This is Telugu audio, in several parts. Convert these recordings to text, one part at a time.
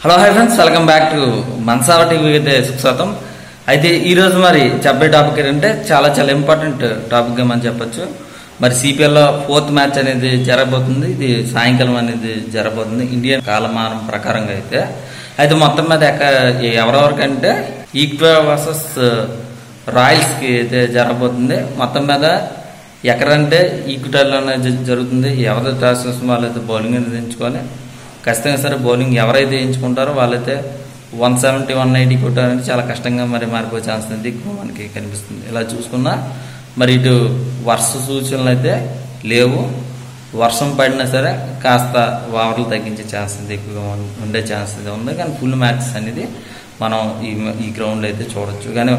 Hello hi friends, welcome back to మనసావ టీవీ అయితే సుస్వాగతం. అయితే ఈరోజు మరి చెప్పే టాపిక్ ఏంటంటే చాలా చాలా ఇంపార్టెంట్ టాపిక్గా మనం చెప్పొచ్చు. మరి సిపిఎల్లో 4th మ్యాచ్ అనేది జరగబోతుంది. ఇది సాయంకాలం అనేది జరగబోతుంది ఇండియన్ కాలమానం ప్రకారంగా. అయితే మొత్తం మీద ఎవరెవరికంటే ఈక్వా వర్సెస్ రాయల్స్కి అయితే జరగబోతుంది. మొత్తం మీద ఎక్కడంటే ఈక్విటాలోనే జరుగుతుంది. ఎవరైతే టాస్ చేస్తుందో వాళ్ళైతే బౌలింగ్ అనేది ఎంచుకోవాలి. ఖచ్చితంగా సరే బౌలింగ్ ఎవరైతే ఎంచుకుంటారో వాళ్ళైతే 170, 190 కొట్టారంటే చాలా కష్టంగా మరి మారిపోయే ఛాన్స్ అనేది ఎక్కువ మనకి కనిపిస్తుంది. ఇలా చూసుకున్నా మరి ఇటు వర్ష సూచనలు అయితే లేవు. వర్షం పడినా సరే కాస్త ఓవర్లు తగ్గించే ఛాన్స్ అనేది ఎక్కువగా ఉండే ఛాన్స్ అయితే ఉంది. కానీ ఫుల్ మ్యాచెస్ అనేది మనం ఈ గ్రౌండ్లో అయితే చూడొచ్చు. కానీ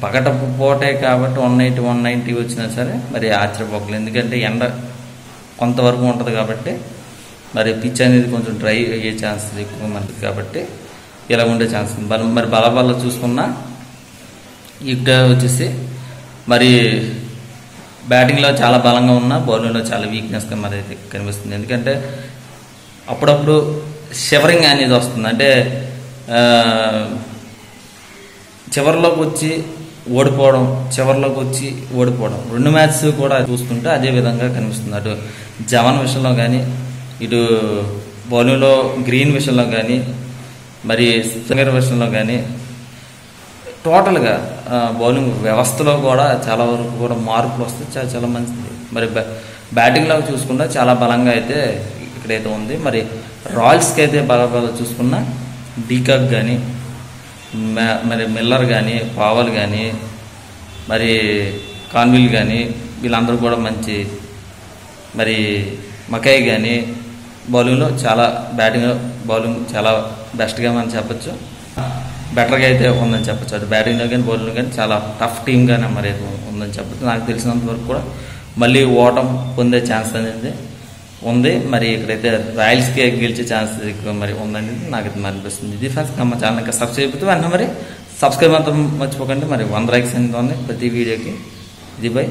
పగట పోటే కాబట్టి 180, 190 వచ్చినా సరే మరి ఆశ్చర్యపోకలేదు. ఎందుకంటే ఎండ కొంతవరకు ఉంటుంది కాబట్టి మరి పిచ్ అనేది కొంచెం డ్రై అయ్యే ఛాన్సెస్ ఎక్కువ మనకి కాబట్టి ఇలా ఉండే ఛాన్స్ ఉంది. మరి బలబల్ల చూసుకున్నా ఇక్కడ వచ్చేసి మరి బ్యాటింగ్లో చాలా బలంగా ఉన్నా బౌలింగ్లో చాలా వీక్నెస్గా మరి అయితే కనిపిస్తుంది. ఎందుకంటే అప్పుడప్పుడు షివరింగ్ అనేది వస్తుంది. అంటే చివరిలోకి వచ్చి ఓడిపోవడం 2 మ్యాచ్ కూడా చూస్తుంటే అదే విధంగా కనిపిస్తుంది. అటు జవాన్ విషయంలో కానీ ఇటు బౌలింగ్లో గ్రీన్ విషయంలో కానీ మరి సింగర్ విషయంలో కానీ టోటల్గా బౌలింగ్ వ్యవస్థలో కూడా చాలా వరకు కూడా మార్పులు వస్తే చాలా చాలా మంచిది. మరి బ్యాటింగ్లో చూసుకున్నా చాలా బలంగా అయితే ఇక్కడైతే ఉంది. మరి రాయల్స్కి అయితే బల చూసుకున్నా డీకాక్ కానీ మరి మిల్లర్ కానీ పావల్ కానీ మరి కాన్విల్ కానీ వీళ్ళందరూ కూడా మంచి, మరి మకై కానీ బౌలింగ్లో చాలా బౌలింగ్ చాలా బెస్ట్గా మనం చెప్పచ్చు, బెటర్గా అయితే ఉందని చెప్పచ్చు. అది బ్యాటింగ్లో కానీ బౌలింగ్లో కానీ చాలా టఫ్ టీమ్గానే మరి ఉందని చెప్పచ్చు. నాకు తెలిసినంత వరకు కూడా మళ్ళీ ఓటం పొందే ఛాన్స్ అనేది ఉంది. మరి ఇక్కడైతే రాయల్స్కి గెలిచే ఛాన్స్ ఎక్కువ మరి ఉందనేది నాకైతే అనిపిస్తుంది. ఇది ఫ్రెండ్స్, మా ఛానల్ ఇంకా సబ్స్క్రైబ్ అయిపోతే వెంటనే మరి సబ్స్క్రైబ్ అంతా మర్చిపోకండి. మరి 100 likes అనేది ఉంది ప్రతి వీడియోకి. ఇది బై.